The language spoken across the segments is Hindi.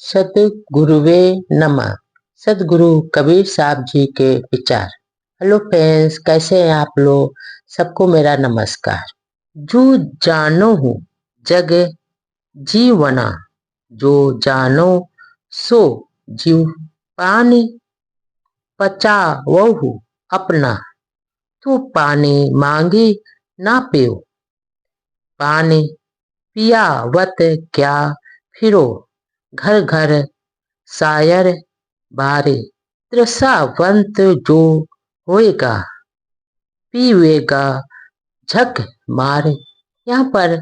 सतगुरुवे नमः। सतगुरु कबीर साहब जी के विचार। हेलो फ्रेंड्स, कैसे हैं आप लोग? सबको मेरा नमस्कार। जो जानो हूँ जग जीवना, जो जानो सो जीव पानी पचावहु अपना। तू पानी मांगी ना पियो, पानी पियावत क्या फिरो। घर घर शायर बारे, तृषावंत जो होएगा पीवेगा झक मारे। यहाँ पर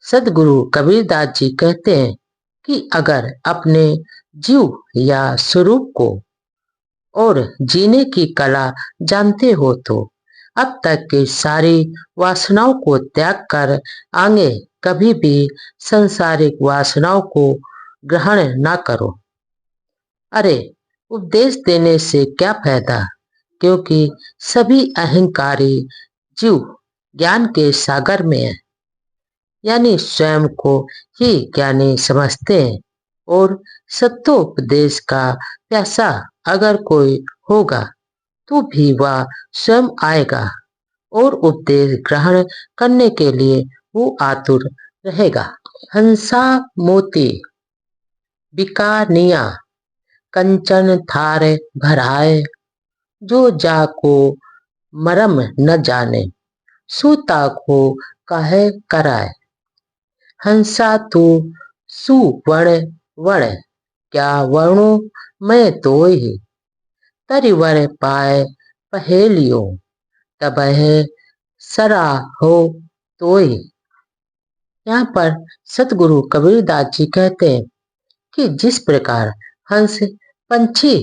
सदगुरु कबीरदास जी कहते हैं कि अगर अपने जीव या स्वरूप को और जीने की कला जानते हो तो अब तक की सारी वासनाओं को त्याग कर आगे कभी भी संसारिक वासनाओं को ग्रहण न करो। अरे, उपदेश देने से क्या फायदा, क्योंकि सभी अहंकारी जीव ज्ञान के सागर में है, यानी स्वयं को ही ज्ञानी समझते हैं। और सत्योपदेश का प्यासा अगर कोई होगा तो भी वह स्वयं आएगा और उपदेश ग्रहण करने के लिए वो आतुर रहेगा। हंसा मोती बिकानिया कंचन थार भराए, जो जाको मरम न जाने सूता को कहे कराए। हंसा तू सुवर्ण वर्ण, क्या वर्णो मैं तो ही तरिवर पाए पहेलियों, तबह सराहो तो ही। यहाँ पर सतगुरु कबीरदास जी कहते हैं कि जिस प्रकार हंस पंछी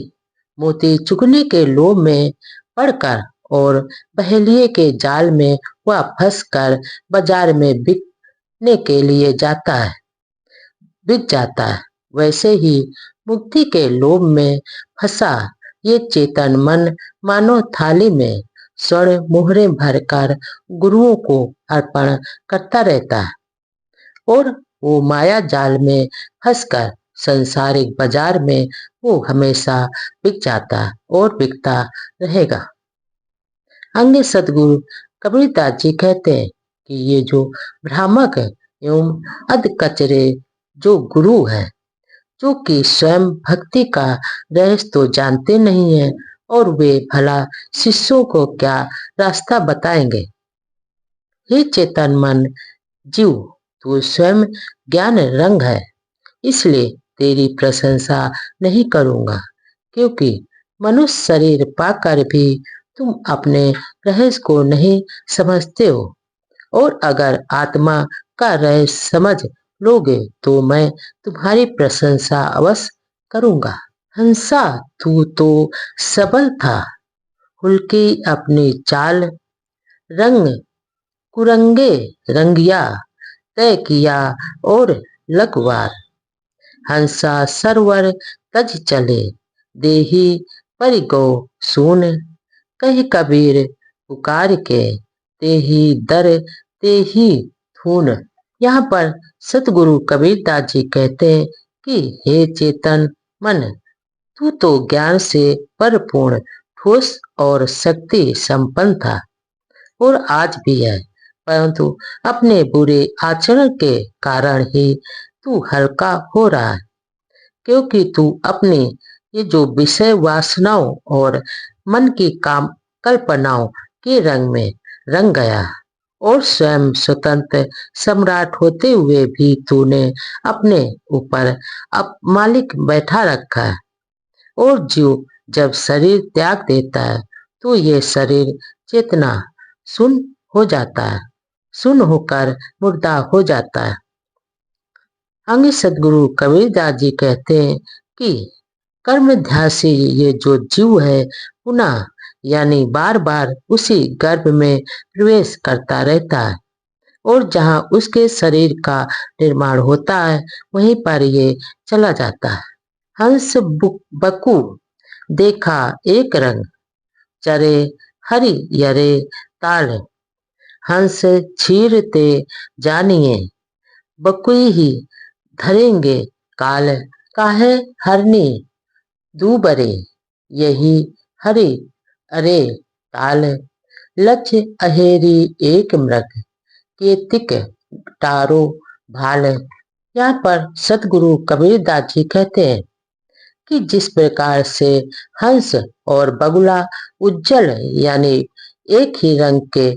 मोती चुगने के लोभ में पड़कर और पहेलिए के जाल में वह फंस कर बाजार में बिकने के लिए बिक जाता है, वैसे ही मुक्ति के लोभ में फंसा ये चेतन मन मानो थाली में स्वर्ण मोहरे भरकर गुरुओं को अर्पण करता रहता है और वो माया जाल में फंसकर संसारिक बाजार में वो हमेशा बिक जाता और बिकता रहेगा। अन्य सदगुरु कबीरदास जी कहते हैं कि ये जो भ्रामक एवं अध कचरे जो गुरु है, जो कि स्वयं भक्ति का रहस्य तो जानते नहीं है और वे भला शिष्यों को क्या रास्ता बताएंगे। हे चेतन मन जीव, तू स्वयं ज्ञान रंग है, इसलिए तेरी प्रशंसा नहीं करूंगा, क्योंकि मनुष्य शरीर पाकर भी तुम अपने रहस्य को नहीं समझते हो, और अगर आत्मा का रहस्य समझ लोगे तो मैं तुम्हारी प्रशंसा अवश्य करूंगा। हंसा तू तो सबल था, हुल्की अपनी चाल, रंग कुरंगे रंगिया तय किया और लकवार। हंसा सरवर तज चले, देही परिगो सून, कही कबीर पुकार के, तेही दर तेही थून। यहाँ पर सतगुरु कबीरदास जी कहते हैं कि हे चेतन मन, तू तो ज्ञान से परिपूर्ण ठोस और शक्ति संपन्न था और आज भी है, परंतु अपने बुरे आचरण के कारण ही तू हल्का हो रहा है, क्योंकि तू अपनी ये जो विषय वासनाओं और मन की काम कल्पनाओं के रंग में रंग गया और स्वयं स्वतंत्र सम्राट होते हुए भी तूने अपने ऊपर अब मालिक बैठा रखा है। और जीव जब शरीर त्याग देता है तो ये शरीर चेतना सुन हो जाता है, सुन होकर मुर्दा हो जाता है। आगे सदगुरु कबीरदास जी कहते हैं कि कर्म ध्यासी ये जो जीव है पुनः यानी बार बार उसी गर्भ में प्रवेश करता रहता है और जहाँ उसके शरीर का निर्माण होता है वहीं पर ये चला जाता है। हंस बकु देखा एक रंग, चरे हरि यरे ताल, हंस छीरते जानिए बकुई ही धरेंगे काल। काहे हरनी दूबरे, यही हरि अरे ताल, लक्ष्य अहेरी एक मृग, केतिक टारो भाल। यहाँ पर सतगुरु कबीरदास जी कहते हैं कि जिस प्रकार से हंस और बगुला उज्जल यानी एक ही रंग के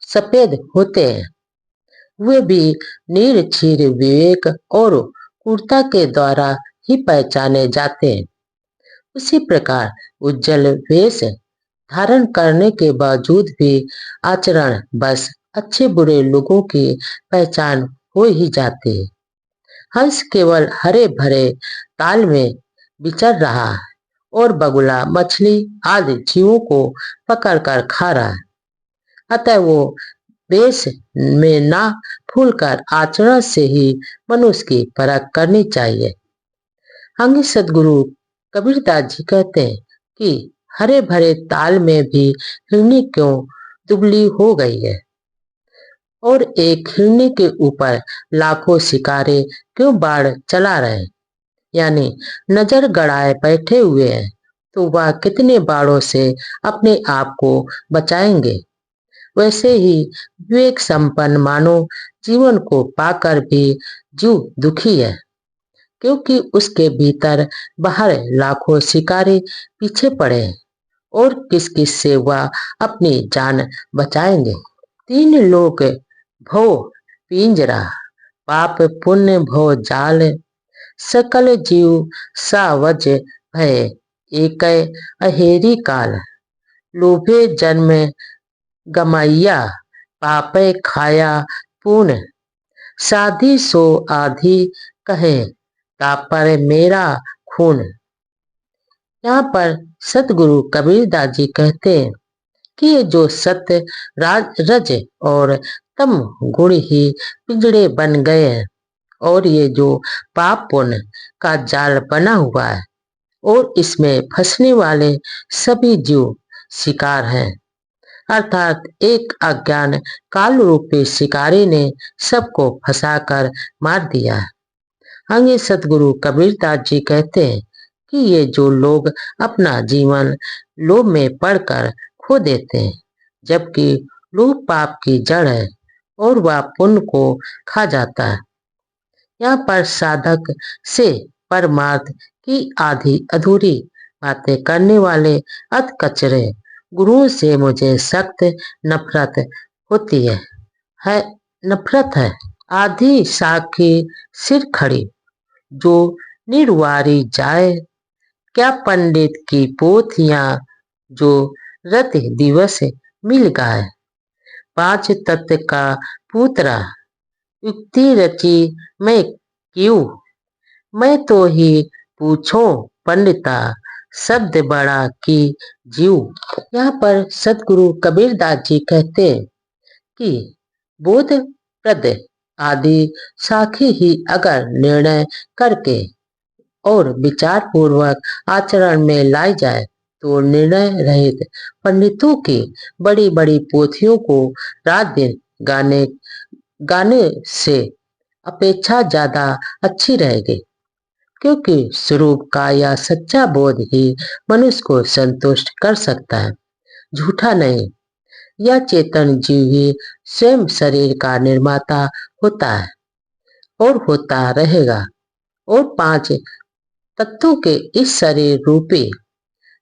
सफेद होते हैं, वे भी नीरक्षीर विवेक और क्रूरता के द्वारा ही पहचाने जाते हैं। उसी प्रकार उज्जवल वेश धारण करने के बावजूद भी आचरण बस अच्छे बुरे लोगों की पहचान हो ही जाती है। हंस केवल हरे भरे ताल में विचर रहा है और बगुला मछली आदि जीवों को पकड़कर खा रहा है। अतः वो वेश में ना फूलकर आचरण से ही मनुष्य की परख करनी चाहिए। आगे सदगुरु कबीरदास जी कहते हैं कि हरे भरे ताल में भी हिरनी क्यों दुबली हो गई है और एक हिरनी के ऊपर लाखों शिकारे क्यों बाढ़ चला रहे, यानी नजर गड़ाए बैठे हुए हैं, तो वह कितने बाढ़ों से अपने आप को बचाएंगे। वैसे ही विवेक संपन्न मानव जीवन को पाकर भी जीव दुखी है, क्योंकि उसके भीतर बाहर लाखों शिकारी पीछे पड़े हैं और किस किस से वह अपनी जान बचाएंगे। तीन लोग भव पिंजरा, पाप पुण्य भव जाल, सकल जीव सावज भय एक अहेरी काल। लोभे जन्म गमैया, पापे खाया पुण्य, साधी सो आधी कहे, तापर मेरा खून। यहाँ पर सतगुरु कबीरदास जी कहते हैं कि ये जो सत्य रज और तम गुण ही पिंजड़े बन गए हैं और ये जो पाप पुण्य का जाल बना हुआ है और इसमें फंसने वाले सभी जीव शिकार हैं, अर्थात एक अज्ञान काल रूपी शिकारी ने सबको फंसाकर मार दिया है। आगे सतगुरु कबीरदास जी कहते हैं कि ये जो लोग अपना जीवन लोभ में पड़कर खो देते हैं, जबकि लोभ पाप की जड़ है और वह पुण्य को खा जाता है। यहाँ पर साधक से परमार्थ की आधी अधूरी बातें करने वाले अत कचरे गुरुओं से मुझे सख्त नफरत होती है नफरत है। आधी साखी सिर खड़ी, जो निर्वारी जाए, क्या पंडित की पोथियां जो रत दिवस मिल गाए। पांच तत्व का पुत्रा, युक्ति रची मैं क्यों, मैं तो ही पूछो पंडिता, शब्द बड़ा की जीव। यहाँ पर सतगुरु कबीरदास जी कहते हैं कि बोध प्रद आदि साखी ही अगर निर्णय करके और विचार पूर्वक आचरण में लाई जाए तो निर्णय रहित पंडितों की बड़ी बड़ी पोथियों को रात दिन गाने गाने से अपेक्षा ज्यादा अच्छी रहेगी, क्योंकि स्वरूप का यह सच्चा बोध ही मनुष्य को संतुष्ट कर सकता है, झूठा नहीं। यह चेतन जीव ही स्वयं शरीर का निर्माता होता है और होता रहेगा और पांच तत्वों के इस शरीर रूपी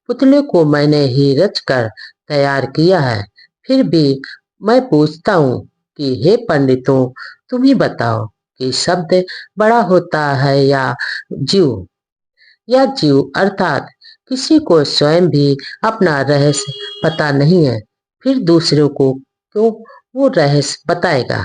पुतले को मैंने ही रचकर तैयार किया है। फिर भी मैं पूछता हूँ कि हे पंडितों, तुम ही बताओ कि शब्द बड़ा होता है या जीव अर्थात किसी को स्वयं भी अपना रहस्य पता नहीं है, फिर दूसरों को क्यों वो रहस्य बताएगा।